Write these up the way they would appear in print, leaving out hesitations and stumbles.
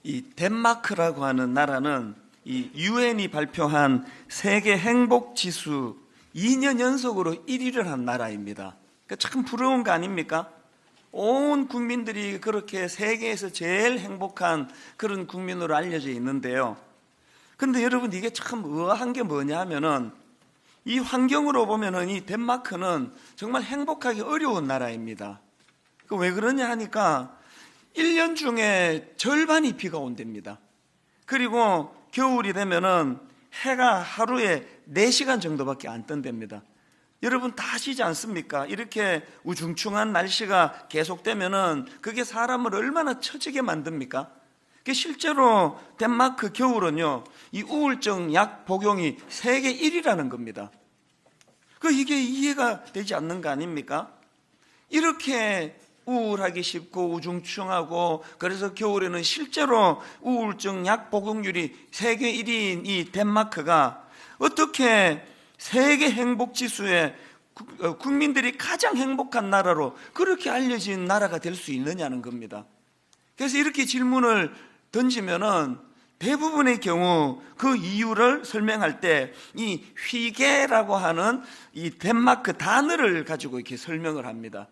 이 덴마크라고 하는 나라는 이 유엔이 발표한 세계 행복 지수 2년 연속으로 1위를 한 나라입니다. 그러니까 참 부러운 거 아닙니까? 온 국민들이 그렇게 세계에서 제일 행복한 그런 국민으로 알려져 있는데요. 근데 여러분, 이게 참 의아한 게 뭐냐 하면은 이 환경으로 보면은 이 덴마크는 정말 행복하기 어려운 나라입니다. 왜 그러냐 하니까 1년 중에 절반이 비가 온답니다. 그리고 겨울이 되면은 해가 하루에 4시간 정도밖에 안 뜬답니다. 여러분 다 아시지 않습니까? 이렇게 우중충한 날씨가 계속되면은 그게 사람을 얼마나 처지게 만듭니까? 실제로 덴마크 겨울은요, 이 우울증 약 복용이 세계 1위라는 겁니다. 이게 이해가 되지 않는 거 아닙니까? 이렇게 우울하기 쉽고 우중충하고, 그래서 겨울에는 실제로 우울증 약 복용률이 세계 1위인 이 덴마크가 어떻게 세계 행복 지수에 국민들이 가장 행복한 나라로 그렇게 알려진 나라가 될 수 있느냐는 겁니다. 그래서 이렇게 질문을 던지면은 대부분의 경우 그 이유를 설명할 때 이 휘게라고 하는 이 덴마크 단어를 가지고 이렇게 설명을 합니다.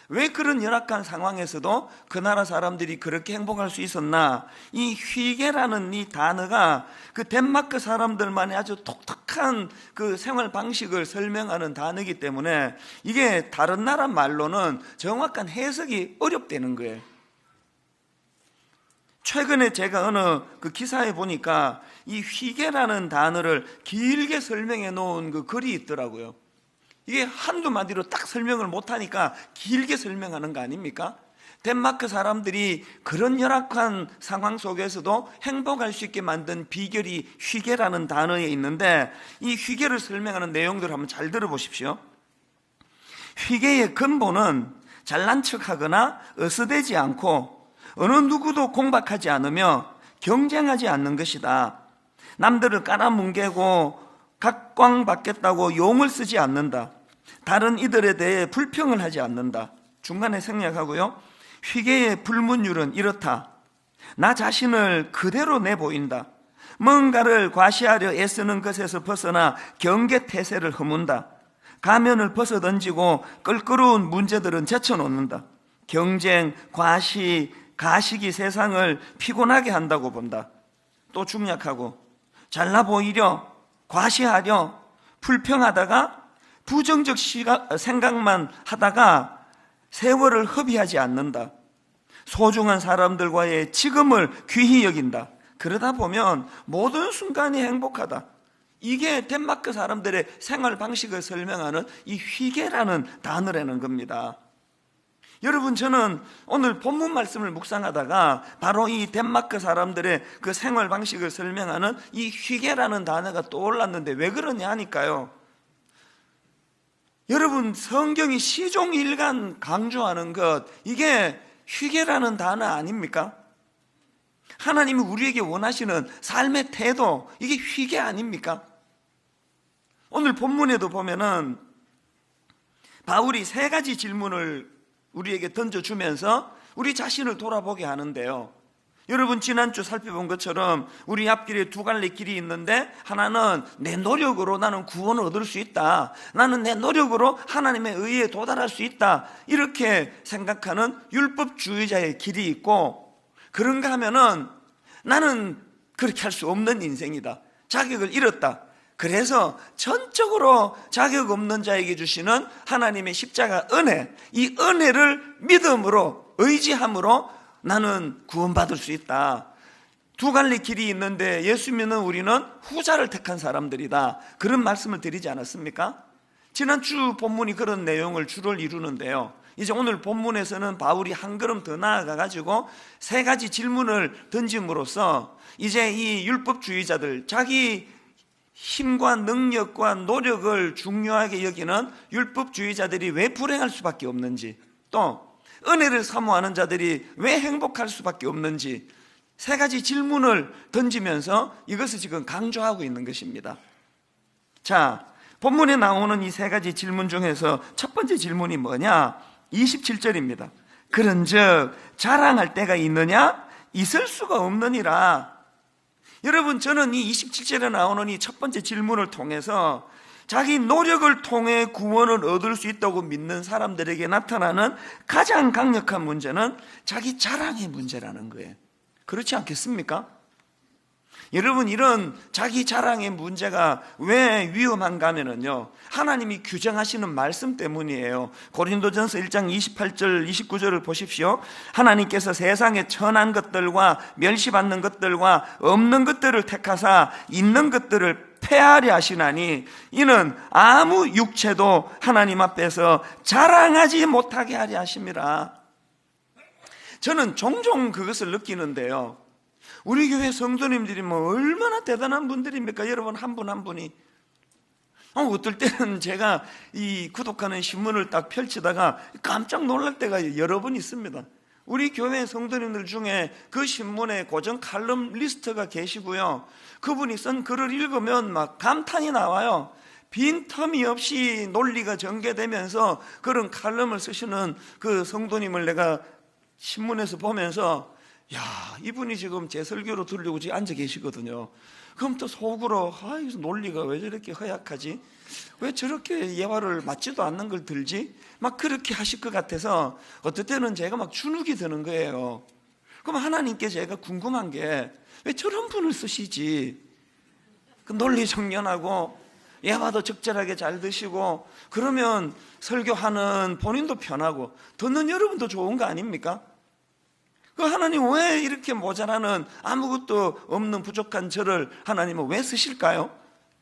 왜 그런 열악한 상황에서도 그 나라 사람들이 그렇게 행복할 수 있었나? 이 휘게라는 이 단어가 그 덴마크 사람들만의 아주 독특한 그 생활 방식을 설명하는 단어이기 때문에 이게 다른 나라 말로는 정확한 해석이 어렵다는 거예요. 최근에 제가 어느 그 기사에 보니까 이 휘게라는 단어를 길게 설명해 놓은 그 글이 있더라고요. 이게 한두 마디로 딱 설명을 못하니까 길게 설명하는 거 아닙니까? 덴마크 사람들이 그런 열악한 상황 속에서도 행복할 수 있게 만든 비결이 휘게라는 단어에 있는데, 이 휘게를 설명하는 내용들을 한번 잘 들어보십시오. 휘게의 근본은 잘난 척하거나 어스대지 않고 어느 누구도 공박하지 않으며 경쟁하지 않는 것이다. 남들을 깔아뭉개고 각광받겠다고 용을 쓰지 않는다. 다른 이들에 대해 불평을 하지 않는다. 중간에 생략하고요. 휘게의 불문율은 이렇다. 나 자신을 그대로 내보인다. 뭔가를 과시하려 애쓰는 것에서 벗어나 경계태세를 허문다. 가면을 벗어던지고 껄끄러운 문제들은 제쳐놓는다. 경쟁, 과시, 가식이 세상을 피곤하게 한다고 본다. 또 중략하고 잘나 보이려, 과시하려, 불평하다가 부정적 생각만 하다가 세월을 허비하지 않는다. 소중한 사람들과의 지금을 귀히 여긴다. 그러다 보면 모든 순간이 행복하다. 이게 덴마크 사람들의 생활 방식을 설명하는 이 휘게라는 단어라는 겁니다. 여러분, 저는 오늘 본문 말씀을 묵상하다가 바로 이 덴마크 사람들의 그 생활 방식을 설명하는 이 휘게라는 단어가 떠올랐는데, 왜 그러냐 하니까요, 여러분, 성경이 시종일관 강조하는 것, 이게 휘게라는 단어 아닙니까? 하나님이 우리에게 원하시는 삶의 태도, 이게 휘게 아닙니까? 오늘 본문에도 보면은 바울이 3가지 질문을 우리에게 던져주면서 우리 자신을 돌아보게 하는데요. 여러분, 지난주 살펴본 것처럼 우리 앞길에 2갈래 길이 있는데, 하나는 내 노력으로 나는 구원을 얻을 수 있다, 나는 내 노력으로 하나님의 의에 도달할 수 있다, 이렇게 생각하는 율법주의자의 길이 있고, 그런가 하면은 나는 그렇게 할 수 없는 인생이다, 자격을 잃었다, 그래서 전적으로 자격 없는 자에게 주시는 하나님의 십자가 은혜, 이 은혜를 믿음으로, 의지함으로 나는 구원받을 수 있다. 2갈래 길이 있는데 예수 믿는 우리는 후자를 택한 사람들이다, 그런 말씀을 드리지 않았습니까? 지난주 본문이 그런 내용을 주를 이루는데요. 이제 오늘 본문에서는 바울이 한 걸음 더 나아가가지고 3가지 질문을 던짐으로써 이제 이 율법주의자들, 자기 힘과 능력과 노력을 중요하게 여기는 율법주의자들이 왜 불행할 수밖에 없는지, 또 은혜를 사모하는 자들이 왜 행복할 수밖에 없는지 3가지 질문을 던지면서 이것을 지금 강조하고 있는 것입니다. 자, 본문에 나오는 이 3가지 질문 중에서 첫 번째 질문이 뭐냐? 27절입니다. 그런즉 자랑할 때가 있느냐? 있을 수가 없느니라. 여러분, 저는 이 27절에 나오는 이 첫 번째 질문을 통해서 자기 노력을 통해 구원을 얻을 수 있다고 믿는 사람들에게 나타나는 가장 강력한 문제는 자기 자랑의 문제라는 거예요. 그렇지 않겠습니까? 여러분, 이런 자기 자랑의 문제가 왜 위험한가 하면요, 하나님이 규정하시는 말씀 때문이에요. 고린도전서 1장 28절 29절을 보십시오. 하나님께서 세상의 천한 것들과 멸시받는 것들과 없는 것들을 택하사 있는 것들을 폐하려 하시나니 이는 아무 육체도 하나님 앞에서 자랑하지 못하게 하려 하심이라. 저는 종종 그것을 느끼는데요, 우리 교회 성도님들이 얼마나 대단한 분들입니까? 여러분, 한 분 한 분이. 어떨 때는 제가 이 구독하는 신문을 딱 펼치다가 깜짝 놀랄 때가 여러 번 있습니다. 우리 교회 성도님들 중에 그 신문에 고정 칼럼 리스트가 계시고요, 그분이 쓴 글을 읽으면 막 감탄이 나와요. 빈틈이 없이 논리가 전개되면서 그런 칼럼을 쓰시는 그 성도님을 내가 신문에서 보면서, 야, 이분이 지금 제 설교로 들으려고 지금 앉아 계시거든요. 그럼 또 속으로, 이 논리가 왜 저렇게 허약하지? 왜 저렇게 예화를 맞지도 않는 걸 들지? 막 그렇게 하실 것 같아서 어떨 때는 제가 막 주눅이 드는 거예요. 그럼 하나님께 제가 궁금한 게, 왜 저런 분을 쓰시지? 그 논리 정연하고 예화도 적절하게 잘 드시고, 그러면 설교하는 본인도 편하고 듣는 여러분도 좋은 거 아닙니까? 그 하나님 왜 이렇게 모자라는 아무것도 없는 부족한 저를 하나님은 왜 쓰실까요?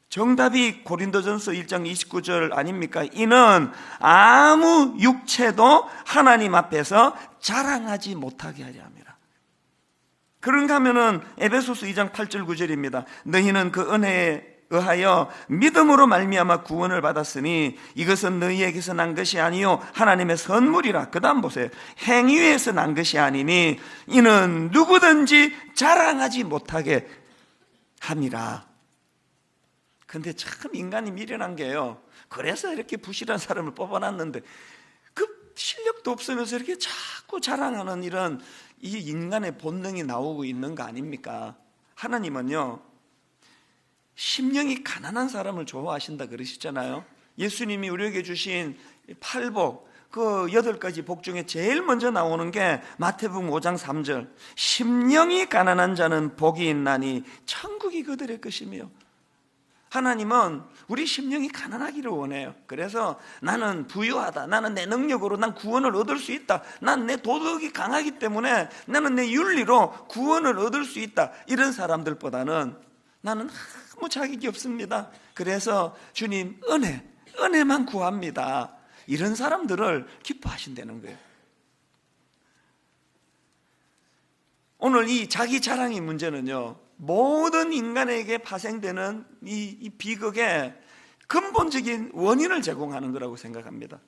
정답이 고린도전서 1장 29절 아닙니까? 이는 아무 육체도 하나님 앞에서 자랑하지 못하게 하려 함이라. 그런가 하면은 에베소서 2장 8절 9절입니다. 너희는 그 은혜에 의하여 믿음으로 말미암아 구원을 받았으니 이것은 너희에게서 난 것이 아니요 하나님의 선물이라. 그 다음 보세요. 행위에서 난 것이 아니니 이는 누구든지 자랑하지 못하게 함이라. 근데 참 인간이 미련한 게요, 그래서 이렇게 부실한 사람을 뽑아놨는데 그 실력도 없으면서 이렇게 자꾸 자랑하는 이런 이 인간의 본능이 나오고 있는 거 아닙니까? 하나님은요, 심령이 가난한 사람을 좋아하신다 그러시잖아요. 예수님이 우리에게 주신 팔복, 그 8가지 복 중에 제일 먼저 나오는 게 마태복음 5장 3절. 심령이 가난한 자는 복이 있나니 천국이 그들의 것이며. 하나님은 우리 심령이 가난하기를 원해요. 그래서 나는 부유하다, 나는 내 능력으로 난 구원을 얻을 수 있다, 난 내 도덕이 강하기 때문에 나는 내 윤리로 구원을 얻을 수 있다, 이런 사람들보다는 나는 아무 자격이 없습니다, 그래서 주님 은혜만 구합니다, 이런 사람들을 기뻐하신다는 거예요. 오늘 이 자기 자랑의 문제는요, 모든 인간에게 파생되는 이 비극의 근본적인 원인을 제공하는 거라고 생각합니다.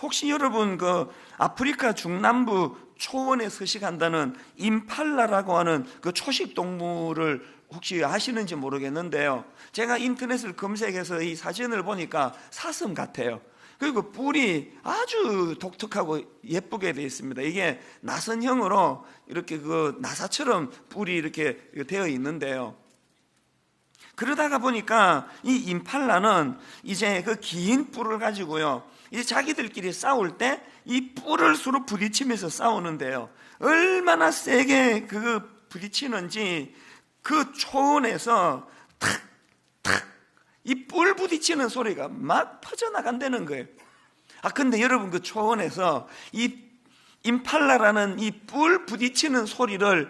혹시 여러분 그 아프리카 중남부 초원에 서식한다는 임팔라라고 하는 그 초식 동물을 혹시 아시는지 모르겠는데요, 제가 인터넷을 검색해서 이 사진을 보니까 사슴 같아요. 그리고 뿔이 아주 독특하고 예쁘게 되어 있습니다. 이게 나선형으로 이렇게 그 나사처럼 뿔이 이렇게 되어 있는데요, 그러다가 보니까 이 임팔라는 이제 그 긴 뿔을 가지고요, 이제 자기들끼리 싸울 때 이 뿔을 서로 부딪히면서 싸우는데요, 얼마나 세게 그 부딪히는지 그 초원에서 탁탁 이 뿔 부딪히는 소리가 막 퍼져나간다는 거예요. 근데 여러분, 그 초원에서 이 임팔라라는 이 뿔 부딪히는 소리를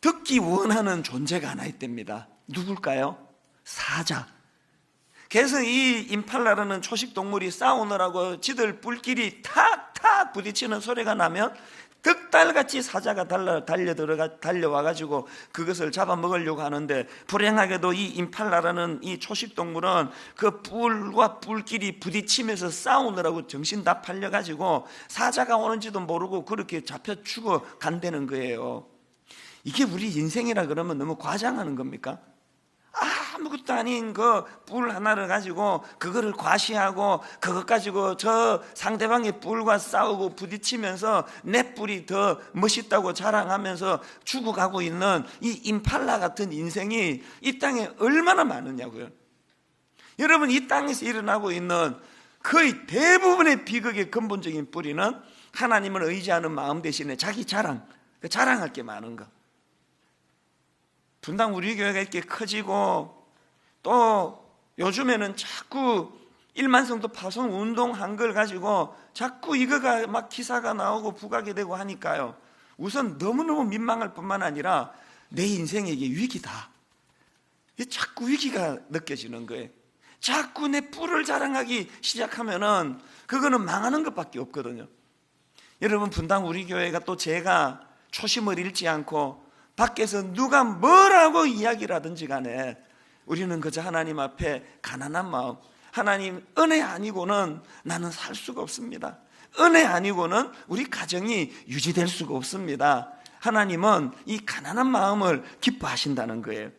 듣기 원하는 존재가 하나 있답니다. 누굴까요? 사자. 그래서 이 임팔라라는 초식 동물이 싸우느라고 지들 뿔끼리 탁탁 부딪히는 소리가 나면 득달같이 사자가 달려와가지고 그것을 잡아먹으려고 하는데, 불행하게도 이 임팔라라는 이 초식동물은 그 뿔과 뿔끼리 부딪히면서 싸우느라고 정신 다 팔려가지고 사자가 오는지도 모르고 그렇게 잡혀 죽어간다는 거예요. 이게 우리 인생이라 그러면 너무 과장하는 겁니까? 아무것도 아무것도 아닌 그 뿔 하나를 가지고 그거를 과시하고 그것 가지고 저 상대방의 뿔과 싸우고 부딪히면서 내 뿔이 더 멋있다고 자랑하면서 죽어가고 있는 이 임팔라 같은 인생이 이 땅에 얼마나 많으냐고요. 여러분, 이 땅에서 일어나고 있는 거의 대부분의 비극의 근본적인 뿌리는 하나님을 의지하는 마음 대신에 자기 자랑할 게 많은 거. 분당 우리 교회가 이렇게 커지고 또 요즘에는 자꾸 일만성도 파송 운동한 걸 가지고 자꾸 이거가 막 기사가 나오고 부각이 되고 하니까요, 우선 너무너무 민망할 뿐만 아니라 내 인생에게 위기다, 자꾸 위기가 느껴지는 거예요. 자꾸 내 뿔을 자랑하기 시작하면은 그거는 망하는 것밖에 없거든요. 여러분, 분당 우리 교회가 또 제가 초심을 잃지 않고 밖에서 누가 뭐라고 이야기를 하든지 간에 우리는 그저 하나님 앞에 가난한 마음, 하나님 은혜 아니고는 나는 살 수가 없습니다. 은혜 아니고는 우리 가정이 유지될 수가 없습니다. 하나님은 이 가난한 마음을 기뻐하신다는 거예요.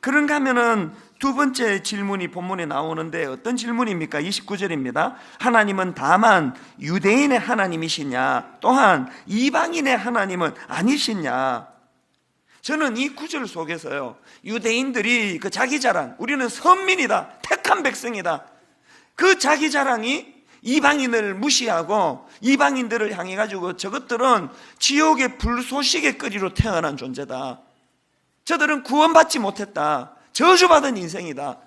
그런가 하면은 두 번째 질문이 본문에 나오는데 어떤 질문입니까? 29절입니다. 하나님은 다만 유대인의 하나님이시냐, 또한 이방인의 하나님은 아니시냐. 저는 이 구절 속에서요, 유대인들이 그 자기 자랑, 우리는 선민이다, 택한 백성이다, 그 자기 자랑이 이방인을 무시하고 이방인들을 향해 가지고 저것들은 지옥의 불쏘시개 끓이로 태어난 존재다, 저들은 구원받지 못했다, 저주받은 인생이다.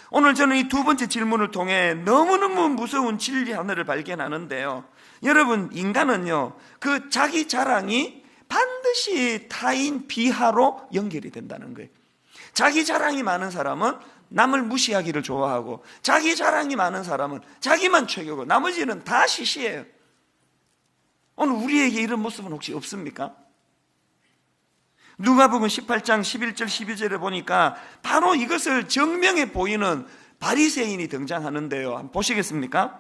오늘 저는 이 두 번째 질문을 통해 너무너무 무서운 진리 하나를 발견하는데요, 여러분, 인간은요, 그 자기 자랑이 반드시 타인 비하로 연결이 된다는 거예요. 자기 자랑이 많은 사람은 남을 무시하기를 좋아하고, 자기 자랑이 많은 사람은 자기만 최고고 나머지는 다 시시해요. 오늘 우리에게 이런 모습은 혹시 없습니까? 누가복음 18장 11절 12절에 보니까 바로 이것을 증명해 보이는 바리새인이 등장하는데요, 한번 보시겠습니까?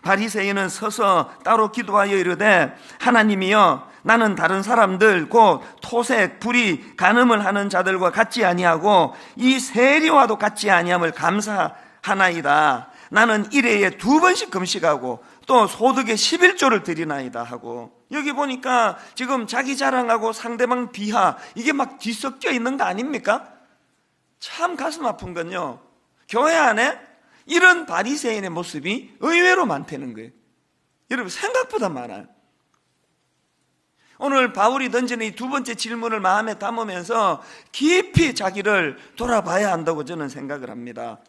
바리새인은 서서 따로 기도하여 이르되, 하나님이여, 나는 다른 사람들 곧 토색, 불의, 간음을 하는 자들과 같지 아니하고 이 세리와도 같지 아니함을 감사하나이다. 나는 일회에 2번씩 금식하고 또 소득의 11조를 드리나이다 하고, 여기 보니까 지금 자기 자랑하고 상대방 비하, 이게 막 뒤섞여 있는 거 아닙니까? 참 가슴 아픈 건요, 교회 안에 이런 바리새인의 모습이 의외로 많다는 거예요. 여러분, 생각보다 많아요. 오늘 바울이 던지는 이 두 번째 질문을 마음에 담으면서 깊이 자기를 돌아봐야 한다고 저는 생각을 합니다.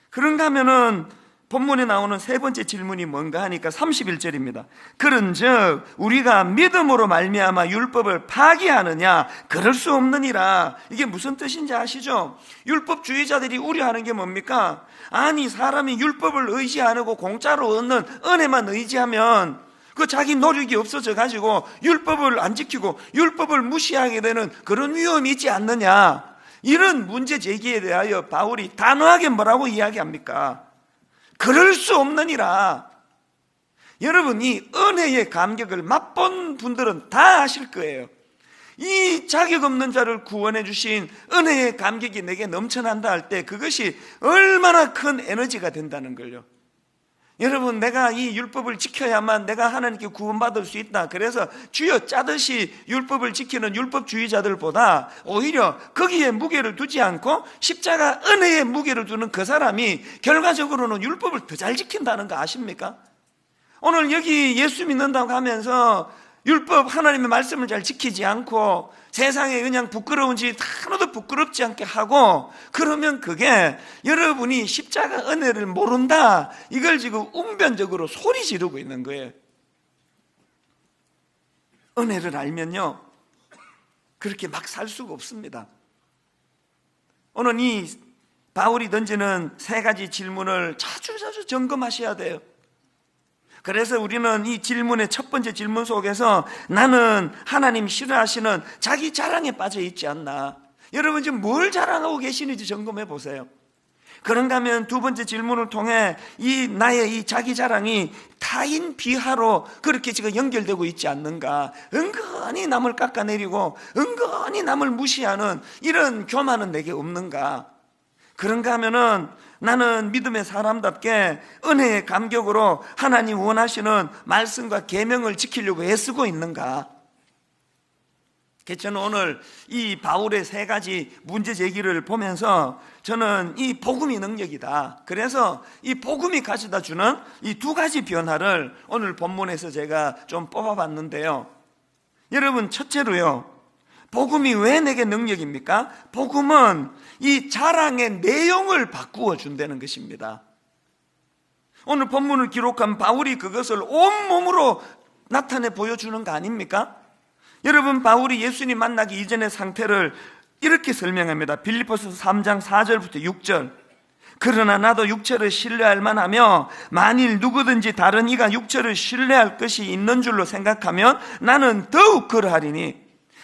그런가 하면은 본문에 나오는 세 번째 질문이 뭔가 하니까 31절입니다. 그런즉 우리가 믿음으로 말미암아 율법을 파기하느냐? 그럴 수 없느니라. 이게 무슨 뜻인지 아시죠? 율법주의자들이 우려하는 게 뭡니까? 아니, 사람이 율법을 의지 안 하고 공짜로 얻는 은혜만 의지하면 그 자기 노력이 없어져 가지고 율법을 안 지키고 율법을 무시하게 되는 그런 위험이 있지 않느냐. 이런 문제 제기에 대하여 바울이 단호하게 뭐라고 이야기합니까? 그럴 수 없느니라. 여러분, 이 은혜의 감격을 맛본 분들은 다 아실 거예요. 이 자격 없는 자를 구원해 주신 은혜의 감격이 내게 넘쳐난다 할 때 그것이 얼마나 큰 에너지가 된다는 걸요. 여러분, 내가 이 율법을 지켜야만 내가 하나님께 구원받을 수 있다, 그래서 쥐어 짜듯이 율법을 지키는 율법주의자들보다 오히려 거기에 무게를 두지 않고 십자가 은혜에 무게를 두는 그 사람이 결과적으로는 율법을 더 잘 지킨다는 거 아십니까? 오늘 여기 예수 믿는다고 하면서 율법, 하나님의 말씀을 잘 지키지 않고 세상에 그냥 부끄러운 짓 하나도 부끄럽지 않게 하고, 그러면 그게 여러분이 십자가 은혜를 모른다, 이걸 지금 웅변적으로 소리 지르고 있는 거예요. 은혜를 알면요, 그렇게 막 살 수가 없습니다. 오늘 이 바울이 던지는 세 가지 질문을 자주 점검하셔야 돼요. 그래서 우리는 이 질문의 첫 번째 질문 속에서 나는 하나님 싫어하시는 자기 자랑에 빠져 있지 않나. 여러분, 지금 뭘 자랑하고 계시는지 점검해 보세요. 그런가 하면 두 번째 질문을 통해 나의 이 자기 자랑이 타인 비하로 그렇게 지금 연결되고 있지 않는가. 은근히 남을 깎아내리고 은근히 남을 무시하는 이런 교만은 내게 없는가? 그런가 하면은 나는 믿음의 사람답게 은혜의 감격으로 하나님 원하시는 말씀과 계명을 지키려고 애쓰고 있는가? 저는 오늘 이 바울의 세 가지 문제 제기를 보면서 저는 이 복음이 능력이다. 그래서 이 복음이 가져다 주는 이 두 가지 변화를 오늘 본문에서 제가 좀 뽑아봤는데요. 여러분, 첫째로요, 복음이 왜 내게 능력입니까? 복음은 이 자랑의 내용을 바꾸어 준다는 것입니다. 오늘 본문을 기록한 바울이 그것을 온몸으로 나타내 보여주는 거 아닙니까? 여러분, 바울이 예수님 만나기 이전의 상태를 이렇게 설명합니다. 빌립보서 3장 4절부터 6절. 그러나 나도 육체를 신뢰할 만하며 만일 누구든지 다른 이가 육체를 신뢰할 것이 있는 줄로 생각하면 나는 더욱 그러하리니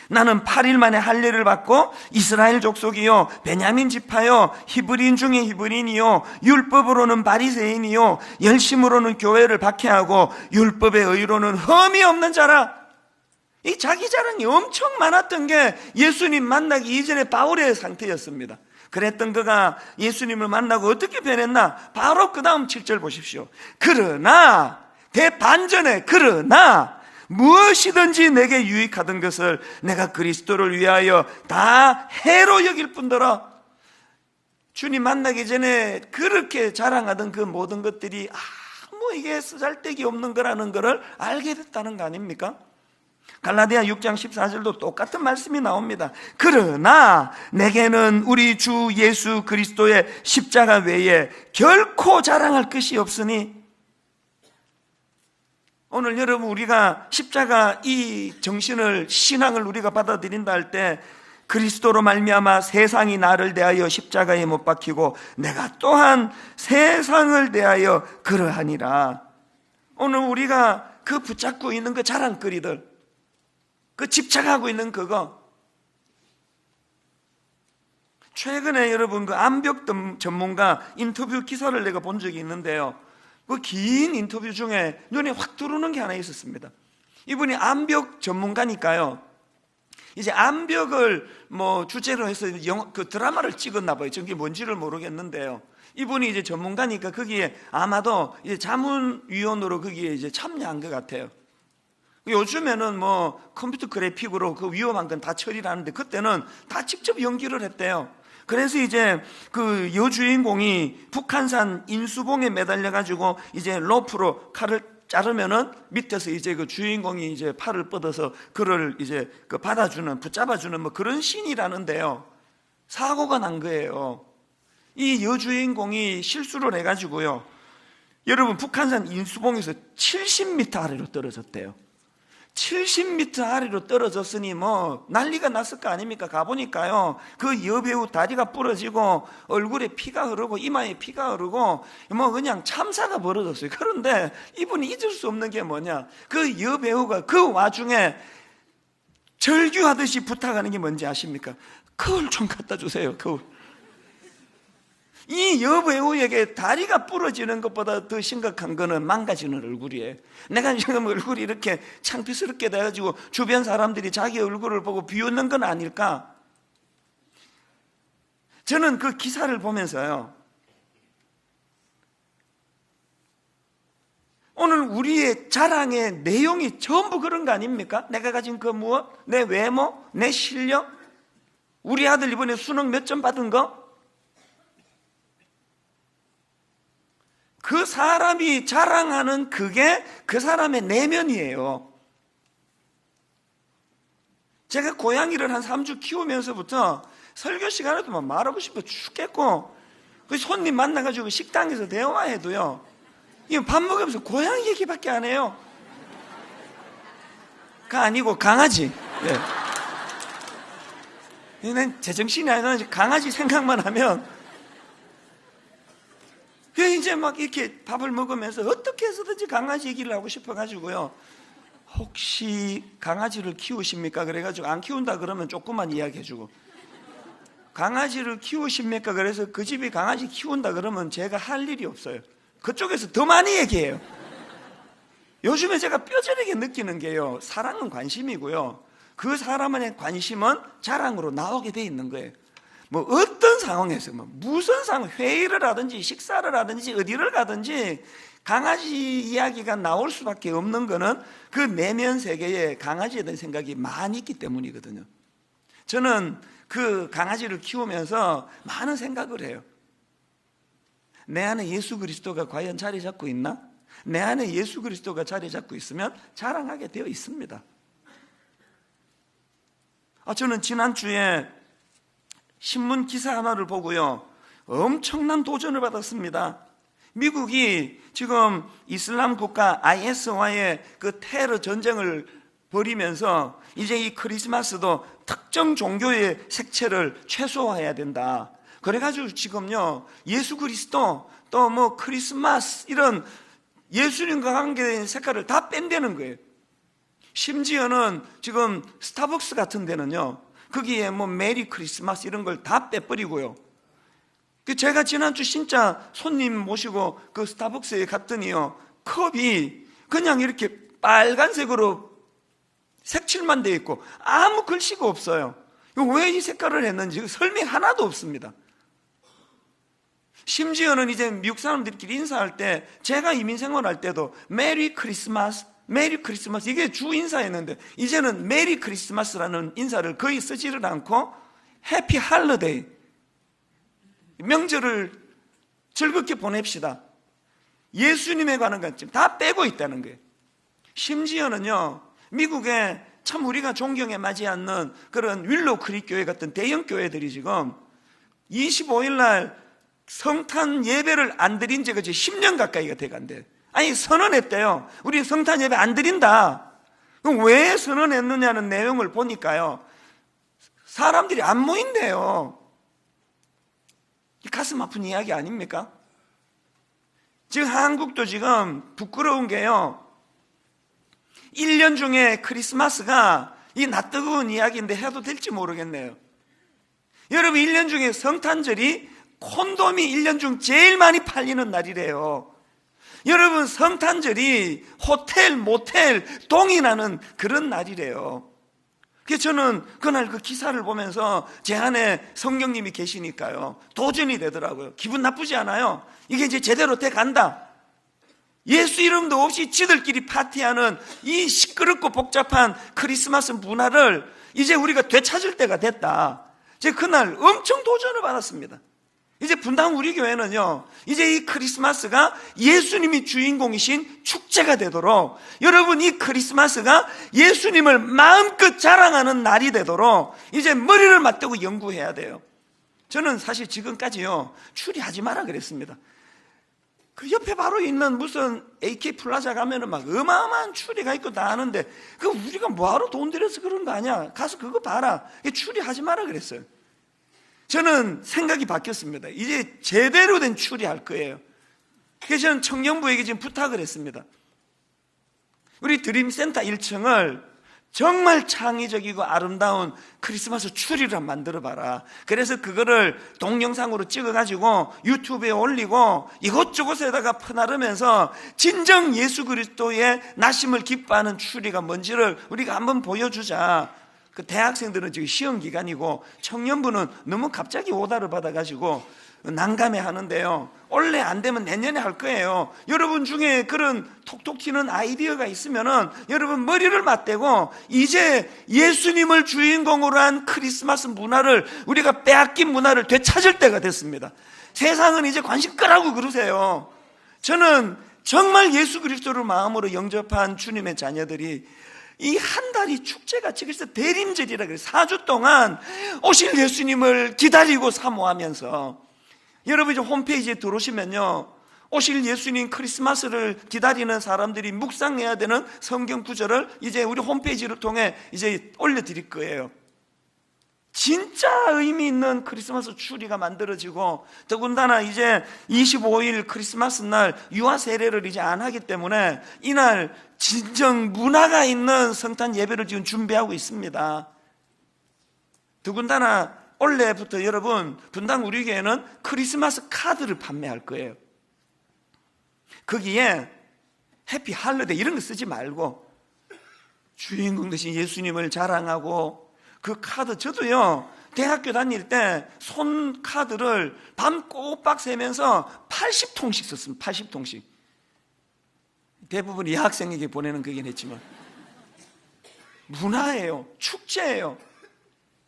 나는 8일 만에 할례를 받고 이스라엘 족속이요 베냐민 지파요 히브리인 중에 히브리인이요 율법으로는 바리새인이요 열심으로는 교회를 박해하고 율법의 의로는 흠이 없는 자라. 이 자기 자랑이 엄청 많았던 게 예수님 만나기 이전에 바울의 상태였습니다. 그랬던 그가 예수님을 만나고 어떻게 변했나? 바로 그 다음 7절 보십시오. 그러나 대반전에 그러나 무엇이든지 내게 유익하던 것을 내가 그리스도를 위하여 다 해로 여길 뿐더러, 주님 만나기 전에 그렇게 자랑하던 그 모든 것들이 아무 이게 쓰잘데기 없는 거라는 것을 알게 됐다는 거 아닙니까? 갈라디아 6장 14절도 똑같은 말씀이 나옵니다. 그러나 내게는 우리 주 예수 그리스도의 십자가 외에 결코 자랑할 것이 없으니. 오늘 여러분, 우리가 십자가 이 정신을, 신앙을 우리가 받아들인다 할 때 그리스도로 말미암아 세상이 나를 대하여 십자가에 못 박히고 내가 또한 세상을 대하여 그러하니라. 오늘 우리가 그 붙잡고 있는 그 자랑거리들, 그 집착하고 있는 그거, 최근에 여러분 그 암벽 전문가 인터뷰 기사를 내가 본 적이 있는데요. 그 긴 인터뷰 중에 눈에 확 들어오는 게 하나 있었습니다. 이분이 암벽 전문가니까요, 이제 암벽을 주제로 해서 그 드라마를 찍었나 봐요. 저게 뭔지를 모르겠는데요. 이분이 이제 전문가니까 거기에 아마도 이제 자문위원으로 거기에 이제 참여한 것 같아요. 요즘에는 컴퓨터 그래픽으로 그 위험한 건 다 처리를 하는데 그때는 다 직접 연기를 했대요. 그래서 이제 그 여주인공이 북한산 인수봉에 매달려가지고 이제 로프로 칼을 자르면은 밑에서 이제 그 주인공이 이제 팔을 뻗어서 그를 이제 그 받아주는, 붙잡아주는 그런 씬이라는데요. 사고가 난 거예요. 이 여주인공이 실수를 해가지고요, 여러분, 북한산 인수봉에서 70m 아래로 떨어졌대요. 70m 아래로 떨어졌으니 난리가 났을 거 아닙니까? 가보니까요, 그 여배우 다리가 부러지고 얼굴에 피가 흐르고 이마에 피가 흐르고 그냥 참사가 벌어졌어요. 그런데 이분이 잊을 수 없는 게 뭐냐? 그 여배우가 그 와중에 절규하듯이 부탁하는 게 뭔지 아십니까? 거울 좀 갖다 주세요. 거울. 이 여배우에게 다리가 부러지는 것보다 더 심각한 거는 망가지는 얼굴이에요. 내가 지금 얼굴이 이렇게 창피스럽게 돼가지고 주변 사람들이 자기 얼굴을 보고 비웃는 건 아닐까? 저는 그 기사를 보면서요, 오늘 우리의 자랑의 내용이 전부 그런 거 아닙니까? 내가 가진 그 무엇? 내 외모? 내 실력? 우리 아들 이번에 수능 몇 점 받은 거? 그 사람이 자랑하는 그게 그 사람의 내면이에요. 제가 고양이를 한 3주 키우면서부터 설교 시간에도 막 말하고 싶어 죽겠고, 그 손님 만나가지고 식당에서 대화해도요, 이거 밥 먹으면서 고양이 얘기밖에 안 해요. 그 아니고 강아지. 예. 난 제정신이 아니라 강아지 생각만 하면 이제 막 이렇게 밥을 먹으면서 어떻게 해서든지 강아지 얘기를 하고 싶어가지고요, 혹시 강아지를 키우십니까? 그래가지고 안 키운다 그러면 조금만 이야기해주고, 강아지를 키우십니까? 그래서 그 집이 강아지 키운다 그러면 제가 할 일이 없어요. 그쪽에서 더 많이 얘기해요. 요즘에 제가 뼈저리게 느끼는 게요, 사랑은 관심이고요, 그 사람의 관심은 자랑으로 나오게 돼 있는 거예요. 뭐 어떤 상황에서 뭐 무슨 상황, 회의를 하든지 식사를 하든지 어디를 가든지 강아지 이야기가 나올 수밖에 없는 거는 그 내면 세계에 강아지에 대한 생각이 많이 있기 때문이거든요. 저는 그 강아지를 키우면서 많은 생각을 해요. 내 안에 예수 그리스도가 과연 자리 잡고 있나? 내 안에 예수 그리스도가 자리 잡고 있으면 자랑하게 되어 있습니다. 저는 지난주에 신문 기사 하나를 보고요, 엄청난 도전을 받았습니다. 미국이 지금 이슬람 국가 IS와의 그 테러 전쟁을 벌이면서 이제 이 크리스마스도 특정 종교의 색채를 최소화해야 된다. 그래가지고 지금요, 예수 그리스도 또 뭐 크리스마스 이런 예수님과 관계된 색깔을 다 뺀다는 거예요. 심지어는 지금 스타벅스 같은 데는요, 거기에 뭐 메리 크리스마스 이런 걸 다 빼버리고요. 제가 지난주 진짜 손님 모시고 그 스타벅스에 갔더니요, 컵이 그냥 이렇게 빨간색으로 색칠만 되어 있고 아무 글씨가 없어요. 왜 이 색깔을 했는지 설명 하나도 없습니다. 심지어는 이제 미국 사람들끼리 인사할 때, 제가 이민 생활할 때도 메리 크리스마스, 메리 크리스마스 이게 주 인사였는데 이제는 메리 크리스마스라는 인사를 거의 쓰지를 않고 해피 할러데이, 명절을 즐겁게 보냅시다, 예수님에 관한 것 지금 다 빼고 있다는 거예요. 심지어는요, 미국에 참 우리가 존경에 맞지 않는 그런 윌로우 크릭 교회 같은 대형 교회들이 지금 25일 날 성탄 예배를 안 드린 지가 지금 10년 가까이가 돼간대. 아니, 선언했대요. 우리 성탄 예배 안 드린다. 그럼 왜 선언했느냐는 내용을 보니까요, 사람들이 안 모인대요. 가슴 아픈 이야기 아닙니까? 지금 한국도 지금 부끄러운 게요, 1년 중에 크리스마스가 이 낯뜨거운 이야기인데 해도 될지 모르겠네요. 여러분, 1년 중에 성탄절이 콘돔이 1년 중 제일 많이 팔리는 날이래요. 여러분, 성탄절이 호텔, 모텔, 동이 나는 그런 날이래요. 그래서 저는 그날 그 기사를 보면서 제 안에 성령님이 계시니까요, 도전이 되더라고요. 기분 나쁘지 않아요. 이게 이제 제대로 돼 간다. 예수 이름도 없이 지들끼리 파티하는 이 시끄럽고 복잡한 크리스마스 문화를 이제 우리가 되찾을 때가 됐다. 제가 그날 엄청 도전을 받았습니다. 이제 분당 우리 교회는요, 이제 이 크리스마스가 예수님이 주인공이신 축제가 되도록, 여러분 이 크리스마스가 예수님을 마음껏 자랑하는 날이 되도록 이제 머리를 맞대고 연구해야 돼요. 저는 사실 지금까지요, 추리하지 마라 그랬습니다. 그 옆에 바로 있는 무슨 AK 플라자 가면은 막 어마어마한 추리가 있고 다 하는데, 그 우리가 뭐하러 돈 들여서 그런 거 아니야? 가서 그거 봐라. 추리하지 마라 그랬어요. 저는 생각이 바뀌었습니다. 이제 제대로 된 추리할 거예요. 그래서 저는 청년부에게 지금 부탁을 했습니다. 우리 드림센터 1층을 정말 창의적이고 아름다운 크리스마스 추리를 만들어봐라. 그래서 그거를 동영상으로 찍어가지고 유튜브에 올리고 이곳저곳에다가 퍼나르면서 진정 예수 그리스도의 나심을 기뻐하는 추리가 뭔지를 우리가 한번 보여주자. 그 대학생들은 지금 시험 기간이고 청년부는 너무 갑자기 오다를 받아가지고 난감해 하는데요, 원래 안 되면 내년에 할 거예요. 여러분 중에 그런 톡톡 튀는 아이디어가 있으면은 여러분 머리를 맞대고 이제 예수님을 주인공으로 한 크리스마스 문화를, 우리가 빼앗긴 문화를 되찾을 때가 됐습니다. 세상은 이제 관심 끄라고 그러세요. 저는 정말 예수 그리스도를 마음으로 영접한 주님의 자녀들이 이 한 달이 축제같이, 그래서 대림절이라 그래요. 4주 동안 오실 예수님을 기다리고 사모하면서, 여러분 이제 홈페이지에 들어오시면요, 오실 예수님 크리스마스를 기다리는 사람들이 묵상해야 되는 성경 구절을 이제 우리 홈페이지를 통해 이제 올려드릴 거예요. 진짜 의미 있는 크리스마스 추리가 만들어지고, 더군다나 이제 25일 크리스마스 날 유아 세례를 이제 안 하기 때문에 이날 진정 문화가 있는 성탄 예배를 지금 준비하고 있습니다. 더군다나 올해부터 여러분 분당 우리 교회는 크리스마스 카드를 판매할 거예요. 거기에 해피 할러데이 이런 거 쓰지 말고 주인공 되신 예수님을 자랑하고 그 카드, 저도요 대학교 다닐 때 손 카드를 밤 꼬박 새면서 80통씩 썼습니다. 80통씩. 대부분 여학생에게 보내는 거긴 했지만 문화예요. 축제예요.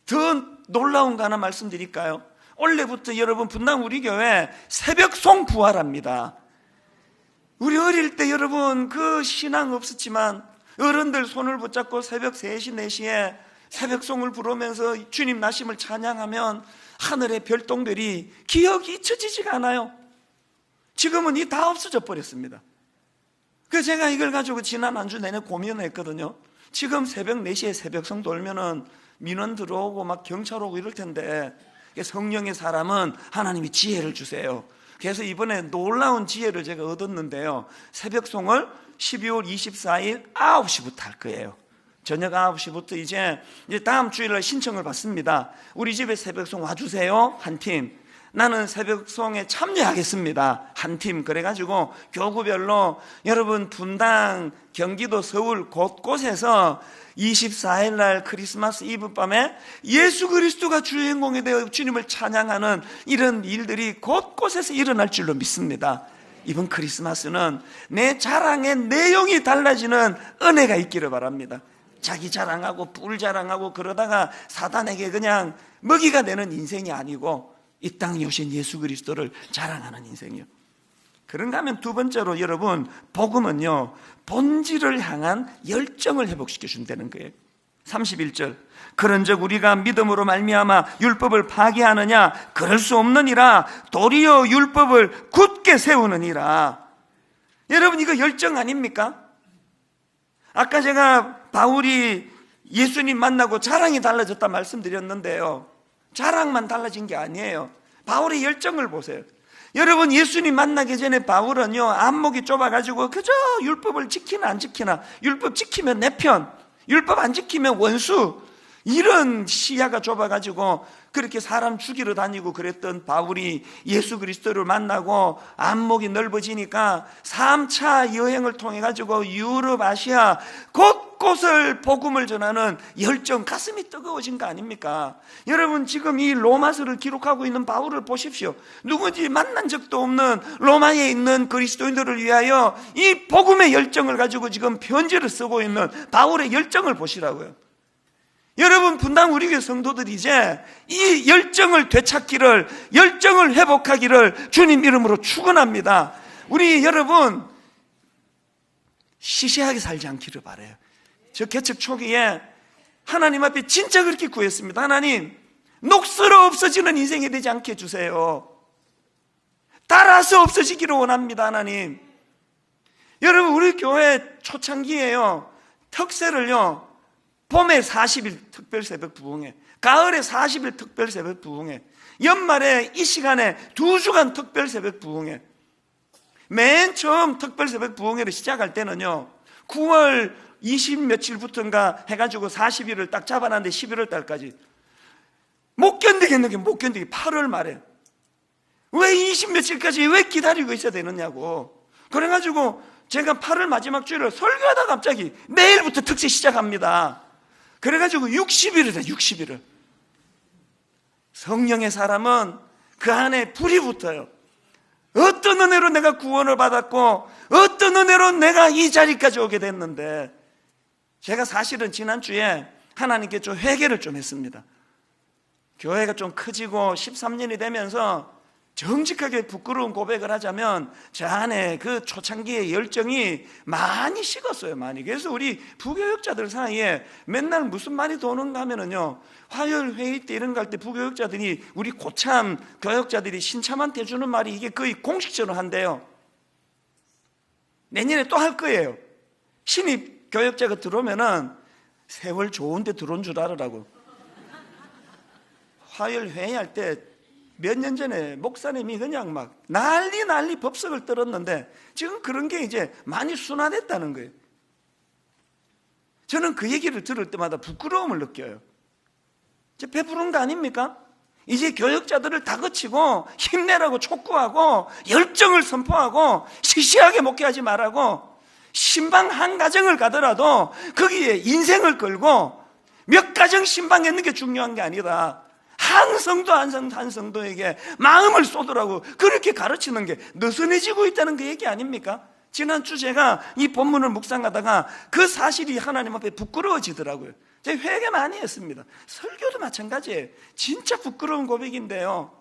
더 놀라운 거 하나 말씀드릴까요? 올해부터 여러분 분당 우리 교회 새벽송 부활합니다. 우리 어릴 때 여러분 그 신앙 없었지만 어른들 손을 붙잡고 새벽 3시, 4시에 새벽송을 부르면서 주님 나심을 찬양하면 하늘의 별똥별이 기억이 잊혀지지가 않아요. 지금은 이 다 없어져 버렸습니다. 그래서 제가 이걸 가지고 지난 한 주 내내 고민을 했거든요. 지금 새벽 4시에 새벽송 돌면은 민원 들어오고 막 경찰 오고 이럴 텐데 성령의 사람은 하나님이 지혜를 주세요. 그래서 이번에 놀라운 지혜를 제가 얻었는데요. 새벽송을 12월 24일 9시부터 할 거예요. 저녁 9시부터 이제 다음 주일날 신청을 받습니다. 우리 집에 새벽송 와주세요. 한 팀. 나는 새벽송에 참여하겠습니다. 한 팀. 그래가지고 교구별로 여러분 분당, 경기도, 서울 곳곳에서 24일 날 크리스마스 이브 밤에 예수 그리스도가 주인공이 되어 주님을 찬양하는 이런 일들이 곳곳에서 일어날 줄로 믿습니다. 이번 크리스마스는 내 자랑의 내용이 달라지는 은혜가 있기를 바랍니다. 자기 자랑하고 뿔 자랑하고 그러다가 사단에게 그냥 먹이가 되는 인생이 아니고 이 땅에 오신 예수 그리스도를 자랑하는 인생이요. 그런가 하면 두 번째로 여러분 복음은요 본질을 향한 열정을 회복시켜 준다는 거예요. 31절 그런즉 우리가 믿음으로 말미암아 율법을 파괴하느냐 그럴 수 없느니라 도리어 율법을 굳게 세우느니라. 여러분 이거 열정 아닙니까? 아까 제가 바울이 예수님 만나고 자랑이 달라졌다 말씀드렸는데요, 자랑만 달라진 게 아니에요. 바울의 열정을 보세요. 여러분 예수님 만나기 전에 바울은요 안목이 좁아가지고 그저 율법을 지키나 안 지키나, 율법 지키면 내 편, 율법 안 지키면 원수, 이런 시야가 좁아가지고 그렇게 사람 죽이러 다니고 그랬던 바울이 예수 그리스도를 만나고 안목이 넓어지니까 3차 여행을 통해 가지고 유럽, 아시아 곳곳을 복음을 전하는 열정, 가슴이 뜨거워진 거 아닙니까? 여러분 지금 이 로마서를 기록하고 있는 바울을 보십시오. 누구지 만난 적도 없는 로마에 있는 그리스도인들을 위하여 이 복음의 열정을 가지고 지금 편지를 쓰고 있는 바울의 열정을 보시라고요. 여러분 분당 우리 교회 성도들이 이제 이 열정을 되찾기를, 열정을 회복하기를 주님 이름으로 축원합니다. 우리 여러분 시시하게 살지 않기를 바라요. 저 개척 초기에 하나님 앞에 진짜 그렇게 구했습니다. 하나님 녹슬어 없어지는 인생이 되지 않게 해주세요. 따라서 없어지기를 원합니다. 하나님. 여러분 우리 교회 초창기에요 특세를요 봄에 40일 특별 새벽 부흥회, 가을에 40일 특별 새벽 부흥회, 연말에 이 시간에 2주간 특별 새벽 부흥회. 맨 처음 특별 새벽 부흥회를 시작할 때는요 9월 20 며칠부터인가 해가지고 40일을 딱 잡아놨는데 11월 달까지 못 견디겠는 게 못 견디게 8월 말에 왜 20 며칠까지 왜 기다리고 있어야 되느냐고. 그래가지고 제가 8월 마지막 주일을 설교하다 갑자기 내일부터 특세 시작합니다. 그래가지고 60일을 해. 60일을. 성령의 사람은 그 안에 불이 붙어요. 어떤 은혜로 내가 구원을 받았고 어떤 은혜로 내가 이 자리까지 오게 됐는데, 제가 사실은 지난주에 하나님께 좀 회개를 좀 했습니다. 교회가 좀 커지고 13년이 되면서 정직하게 부끄러운 고백을 하자면 저 안에 그 초창기의 열정이 많이 식었어요. 많이. 그래서 우리 부교육자들 사이에 맨날 무슨 말이 도는가 하면은요 화요일 회의 때 이런 거 할 때 부교육자들이, 우리 고참 교육자들이 신참한테 해주는 말이 이게 거의 공식처럼 한대요. 내년에 또 할 거예요. 신입 교육자가 들어오면은 세월 좋은데 들어온 줄 알으라고. 화요일 회의할 때 몇 년 전에 목사님이 그냥 막 난리 법석을 떨었는데 지금 그런 게 이제 많이 순화됐다는 거예요. 저는 그 얘기를 들을 때마다 부끄러움을 느껴요. 이제 베푸는 거 아닙니까? 이제 교육자들을 다그치고 힘내라고 촉구하고 열정을 선포하고 시시하게 목회하지 말라고. 신방 한 가정을 가더라도 거기에 인생을 걸고 몇 가정 신방했는 게 중요한 게 아니라 한 성도 한 성도에게 마음을 쏟으라고 그렇게 가르치는 게 느슨해지고 있다는 그 얘기 아닙니까? 지난주 제가 이 본문을 묵상하다가 그 사실이 하나님 앞에 부끄러워지더라고요. 제가 회개 많이 했습니다. 설교도 마찬가지예요. 진짜 부끄러운 고백인데요,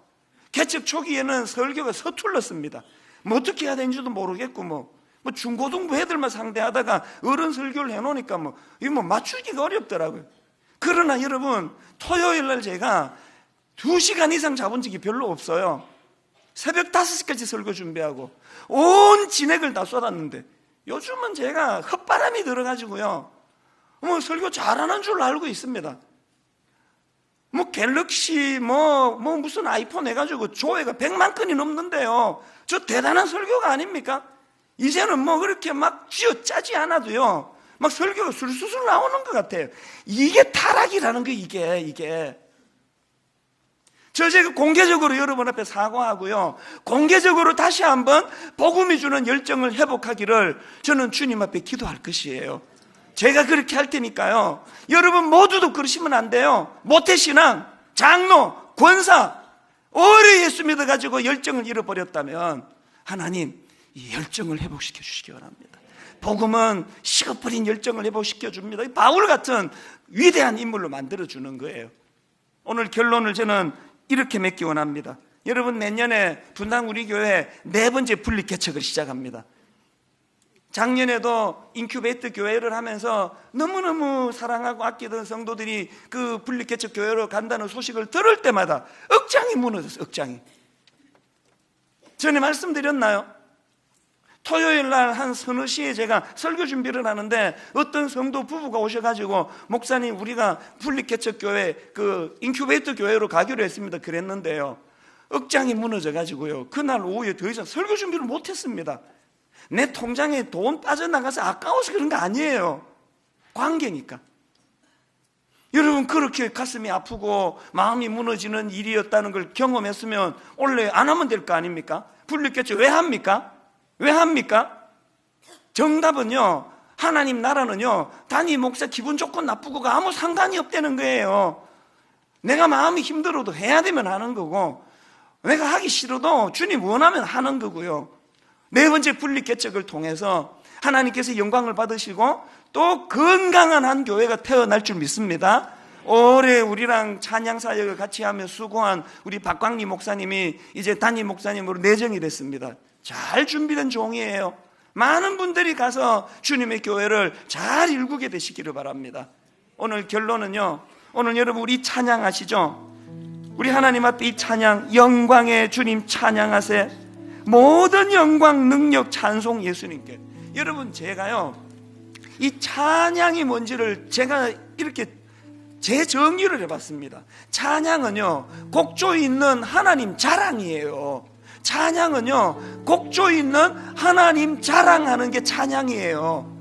개척 초기에는 설교가 서툴렀습니다. 뭐 어떻게 해야 되는지도 모르겠고 뭐 중고등부 애들만 상대하다가 어른 설교를 해놓으니까 이거 맞추기가 어렵더라고요. 그러나 여러분, 토요일 날 제가 2시간 이상 잡은 적이 별로 없어요. 새벽 5시까지 설교 준비하고 온 진액을 다 쏟았는데, 요즘은 제가 헛바람이 들어가지고요, 설교 잘하는 줄 알고 있습니다. 갤럭시 무슨 아이폰 해가지고 조회가 100만 건이 넘는데요, 저 대단한 설교가 아닙니까? 이제는 그렇게 막 쥐어짜지 않아도요, 막 설교가 술술 나오는 것 같아요. 이게 타락이라는 거, 이게. 제가 공개적으로 여러분 앞에 사과하고요, 공개적으로 다시 한번 복음이 주는 열정을 회복하기를 저는 주님 앞에 기도할 것이에요. 제가 그렇게 할 테니까요, 여러분 모두도 그러시면 안 돼요. 모태신앙, 장로, 권사, 오래 예수 믿어가지고 열정을 잃어버렸다면 하나님 이 열정을 회복시켜 주시기 바랍니다. 복음은 식어버린 열정을 회복시켜 줍니다. 바울 같은 위대한 인물로 만들어주는 거예요. 오늘 결론을 저는 이렇게 맺기 원합니다. 여러분, 내년에 분당 우리 교회 4번째 분립 개척을 시작합니다. 작년에도 인큐베이터 교회를 하면서 너무너무 사랑하고 아끼던 성도들이 그 분립 개척 교회로 간다는 소식을 들을 때마다 억장이 무너졌어요. 억장이. 전에 말씀드렸나요? 토요일 날 한 서너 시에 제가 설교 준비를 하는데 어떤 성도 부부가 오셔가지고, 목사님 우리가 분립개척교회 그 인큐베이터 교회로 가기로 했습니다. 그랬는데요, 억장이 무너져가지고요, 그날 오후에 더 이상 설교 준비를 못했습니다. 내 통장에 돈 빠져나가서 아까워서 그런 거 아니에요. 관계니까. 여러분, 그렇게 가슴이 아프고 마음이 무너지는 일이었다는 걸 경험했으면 원래 안 하면 될 거 아닙니까? 분립개척 왜 합니까? 왜 합니까? 정답은요, 하나님 나라는요, 담임 목사 기분 좋고 나쁘고가 아무 상관이 없다는 거예요. 내가 마음이 힘들어도 해야 되면 하는 거고, 내가 하기 싫어도 주님 원하면 하는 거고요. 4번째 분립 개척을 통해서 하나님께서 영광을 받으시고 또 건강한 한 교회가 태어날 줄 믿습니다. 올해 우리랑 찬양 사역을 같이 하며 수고한 우리 박광리 목사님이 이제 담임 목사님으로 내정이 됐습니다. 잘 준비된 종이에요. 많은 분들이 가서 주님의 교회를 잘 일구게 되시기를 바랍니다. 오늘 결론은요, 오늘 여러분 우리 찬양하시죠? 우리 하나님 앞에 이 찬양, 영광의 주님 찬양하세. 모든 영광, 능력, 찬송 예수님께. 여러분, 제가요, 이 찬양이 뭔지를 제가 이렇게 재정의를 해봤습니다. 찬양은요, 곡조 있는 하나님 자랑이에요. 찬양은요, 곡조 있는 하나님 자랑하는 게 찬양이에요.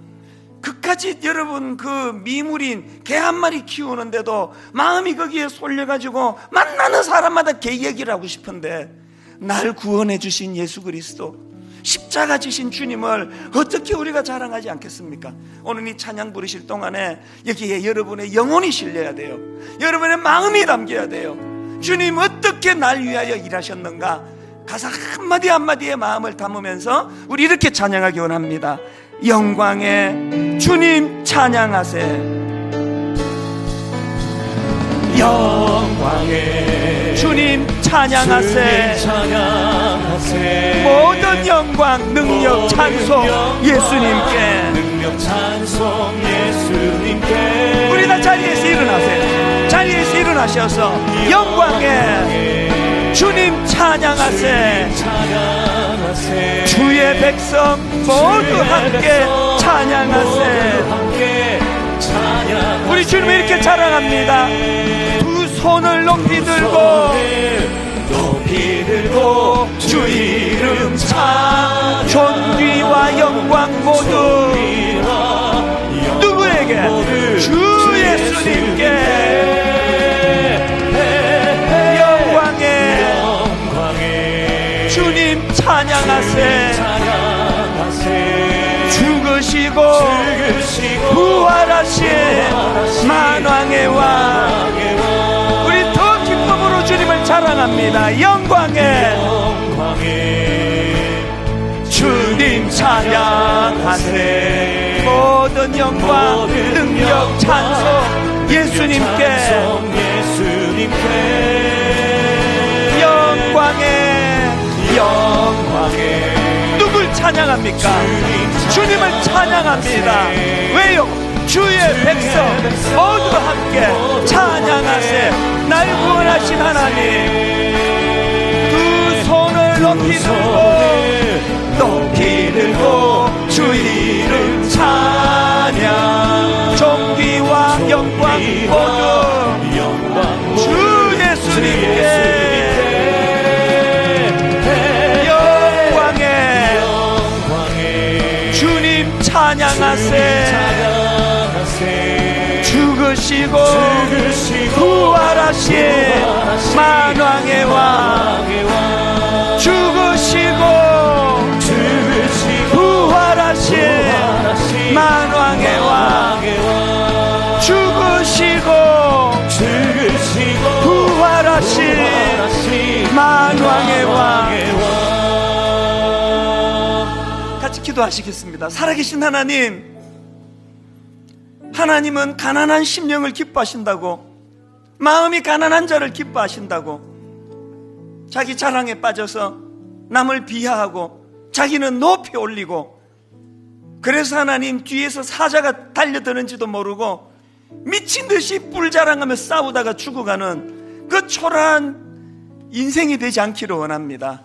그까지 여러분, 그 미물인 개 한 마리 키우는데도 마음이 거기에 쏠려가지고 만나는 사람마다 개 얘기를 하고 싶은데, 날 구원해 주신 예수 그리스도, 십자가 지신 주님을 어떻게 우리가 자랑하지 않겠습니까? 오늘 이 찬양 부르실 동안에 여기에 여러분의 영혼이 실려야 돼요. 여러분의 마음이 담겨야 돼요. 주님 어떻게 날 위하여 일하셨는가, 가사 한마디 한마디의 마음을 담으면서 우리 이렇게 찬양하기 원합니다. 영광의 주님 찬양하세. 영광의 주님 찬양하세. 모든 영광, 능력, 찬송 예수님께. 우리 다 자리에서 일어나세요. 자리에서 일어나셔서 영광의 주님 찬양하세. 주의 백성 모두 함께 찬양하세. 우리 주님을 이렇게 자랑합니다. 두 손을 높이 들고 주 이름 찬, 존귀와 영광 모두 누구에게? 주 예수님께. 주님 찬양하세. 죽으시 부활하신 만왕의 왕, 우리 더 기쁨으로 주님을 자랑합니다. 영광의 주님 찬양하세. 모든 영광 능력 찬송 예수님께. 영광의 누굴 찬양합니까? 주님을 찬양합니다. 왜요? 주의 백성 모두 함께 찬양하세. 날 구원하신 하나님, 두 손을 높이 들고 주 이름 찬양. 존귀와 영광 모두 주 예수님께. 주님 찬양하세. 죽으시고 부활하신 만왕의 왕, 죽으시고 부활하신 만왕의 왕, 죽으시고 부활하신 만왕의 왕. 같이 기도하시겠습니다. 살아계신 하나님, 하나님은 가난한 심령을 기뻐하신다고, 마음이 가난한 자를 기뻐하신다고, 자기 자랑에 빠져서 남을 비하하고 자기는 높이 올리고, 그래서 하나님 뒤에서 사자가 달려드는지도 모르고 미친듯이 뿔자랑하며 싸우다가 죽어가는 그 초라한 인생이 되지 않기를 원합니다.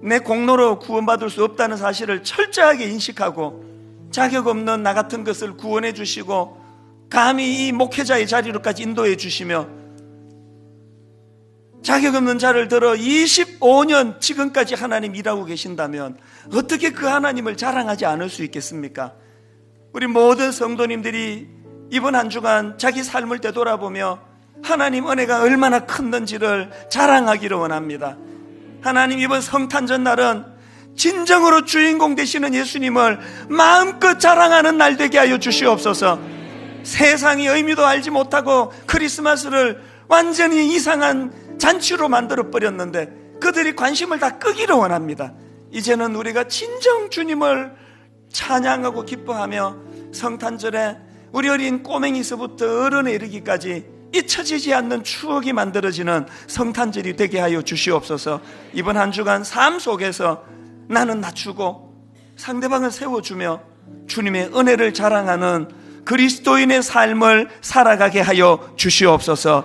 내 공로로 구원받을 수 없다는 사실을 철저하게 인식하고 자격 없는 나 같은 것을 구원해 주시고 감히 이 목회자의 자리로까지 인도해 주시며 자격 없는 자를 들어 25년 지금까지 하나님 일하고 계신다면 어떻게 그 하나님을 자랑하지 않을 수 있겠습니까? 우리 모든 성도님들이 이번 한 주간 자기 삶을 되돌아보며 하나님 은혜가 얼마나 컸는지를 자랑하기를 원합니다. 하나님, 이번 성탄절 날은 진정으로 주인공 되시는 예수님을 마음껏 자랑하는 날 되게 하여 주시옵소서. 세상이 의미도 알지 못하고 크리스마스를 완전히 이상한 잔치로 만들어 버렸는데 그들이 관심을 다 끄기를 원합니다. 이제는 우리가 진정 주님을 찬양하고 기뻐하며 성탄절에 우리 어린 꼬맹이서부터 어른에 이르기까지 잊혀지지 않는 추억이 만들어지는 성탄절이 되게 하여 주시옵소서. 이번 한 주간 삶 속에서 나는 낮추고 상대방을 세워주며 주님의 은혜를 자랑하는 그리스도인의 삶을 살아가게 하여 주시옵소서.